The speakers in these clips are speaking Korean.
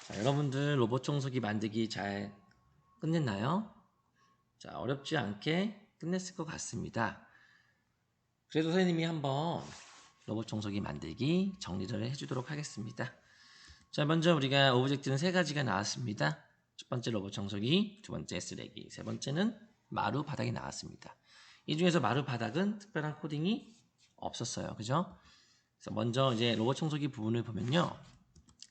자, 여러분들 로봇 청소기 만들기 잘 끝냈나요? 자, 어렵지 않게 끝냈을 것 같습니다. 그래도 선생님이 한번 로봇 청소기 만들기 정리를 해주도록 하겠습니다. 자, 먼저 우리가 오브젝트는 세 가지가 나왔습니다. 첫 번째 로봇 청소기, 두 번째 쓰레기, 세 번째는 마루 바닥이 나왔습니다. 이 중에서 마루 바닥은 특별한 코딩이 없었어요. 그죠? 그래서 먼저 이제 로봇 청소기 부분을 보면요.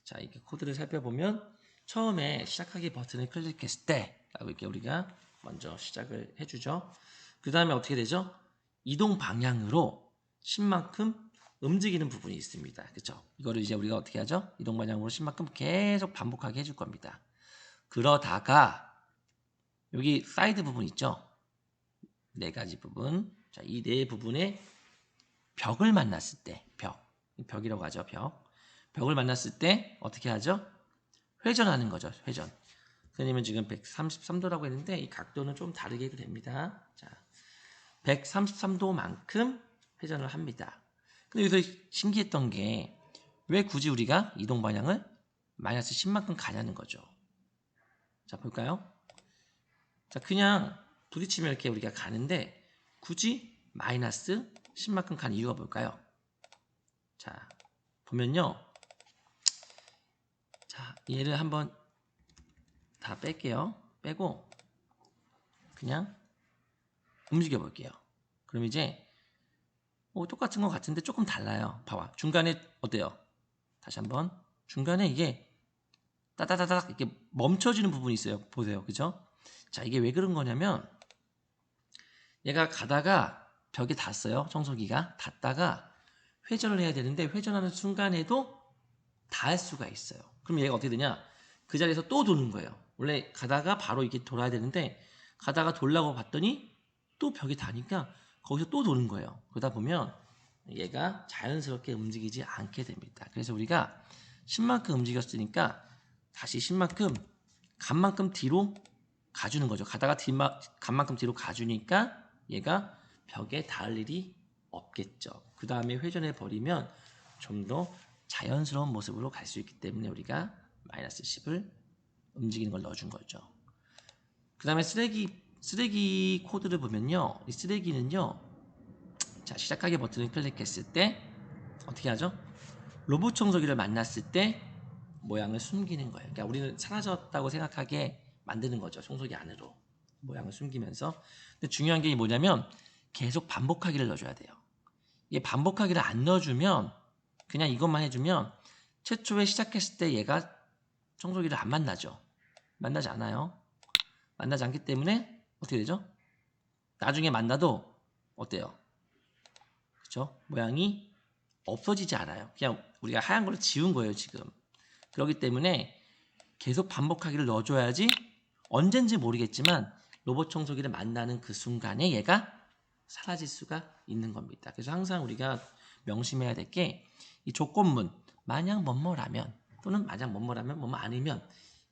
자, 이렇게 코드를 살펴보면 처음에 시작하기 버튼을 클릭했을 때 라고 이렇게 우리가 먼저 시작을 해주죠. 그 다음에 어떻게 되죠? 이동 방향으로 10만큼 움직이는 부분이 있습니다. 그렇죠? 이거를 이제 우리가 어떻게 하죠? 이동 방향으로 10만큼 계속 반복하게 해줄 겁니다. 그러다가 여기 사이드 부분 있죠? 네 가지 부분. 자, 이 네 부분에 벽을 만났을 때, 벽이라고 하죠, 벽을 만났을 때 어떻게 하죠? 회전하는 거죠, 회전. 선생님은 지금 133도라고 했는데 이 각도는 좀 다르게 해도 됩니다. 자, 133도만큼 회전을 합니다. 근데 여기서 신기했던 게 왜 굳이 우리가 이동 방향을 마이너스 10만큼 가냐는 거죠. 자, 볼까요? 자, 그냥 부딪히면 이렇게 우리가 가는데 굳이 마이너스 10만큼 간 이유가 뭘까요? 자, 보면요. 자, 얘를 한번 다 뺄게요. 빼고 그냥 움직여 볼게요. 그럼 이제 똑같은 것 같은데 조금 달라요. 봐봐. 중간에 어때요? 다시 한번. 중간에 이게 따다다닥 이렇게 멈춰지는 부분이 있어요. 보세요. 그죠? 자, 이게 왜 그런 거냐면 얘가 가다가 벽에 닿았어요. 청소기가. 닿다가 회전을 해야 되는데 회전하는 순간에도 닿을 수가 있어요. 그럼 얘가 어떻게 되냐? 그 자리에서 또 도는 거예요. 원래 가다가 바로 이렇게 돌아야 되는데 가다가 돌라고 봤더니 또 벽에 닿으니까 거기서 또 도는 거예요. 그러다 보면 얘가 자연스럽게 움직이지 않게 됩니다. 그래서 우리가 10만큼 움직였으니까 다시 10만큼 간만큼 뒤로 가주는 거죠. 가다가 간만큼 뒤로 가주니까 얘가 벽에 닿을 일이 없겠죠. 그 다음에 회전해 버리면 좀 더 자연스러운 모습으로 갈 수 있기 때문에 우리가 마이너스 10을 움직이는 걸 넣어준 거죠. 그 다음에 쓰레기 코드를 보면요. 이 쓰레기는요. 자, 시작하기 버튼을 클릭했을 때 어떻게 하죠? 로봇 청소기를 만났을 때 모양을 숨기는 거예요. 그러니까 우리는 사라졌다고 생각하게 만드는 거죠. 청소기 안으로. 모양을 숨기면서. 근데 중요한 게 뭐냐면 계속 반복하기를 넣어줘야 돼요. 이게 반복하기를 안 넣어주면 그냥 이것만 해주면 최초에 시작했을 때 얘가 청소기를 안 만나죠. 만나지 않아요. 만나지 않기 때문에 어떻게 되죠? 나중에 만나도 어때요? 그렇죠? 모양이 없어지지 않아요. 그냥 우리가 하얀 걸 지운 거예요, 지금. 그렇기 때문에 계속 반복하기를 넣어줘야지 언젠지 모르겠지만 로봇 청소기를 만나는 그 순간에 얘가 사라질 수가 있는 겁니다. 그래서 항상 우리가 명심해야 될 게 이 조건문 만약 뭐뭐라면 또는 만약 뭐뭐라면 뭐뭐 아니면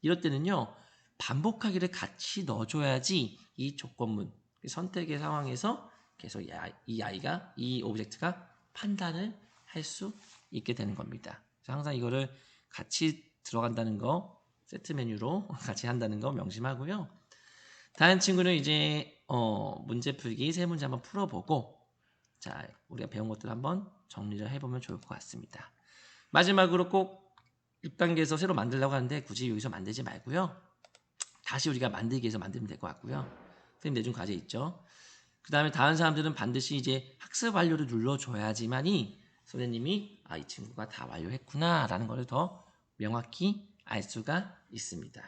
이럴 때는요 반복하기를 같이 넣어줘야지 이 조건문 선택의 상황에서 계속 이 아이가 이 오브젝트가 판단을 할 수 있게 되는 겁니다. 그래서 항상 이거를 같이 들어간다는 거 세트 메뉴로 같이 한다는 거 명심하고요. 다른 친구는 이제 문제 풀기 세 문제 한번 풀어보고 자 우리가 배운 것들 한번 정리를 해보면 좋을 것 같습니다. 마지막으로 꼭 6단계에서 새로 만들려고 하는데 굳이 여기서 만들지 말고요. 다시 우리가 만들기 위해서 만들면 될 것 같고요. 선생님 내준 과제 있죠. 그 다음에 다른 사람들은 반드시 이제 학습 완료를 눌러줘야지만이 선생님이 이 친구가 다 완료했구나 라는 것을 더 명확히 알 수가 있습니다.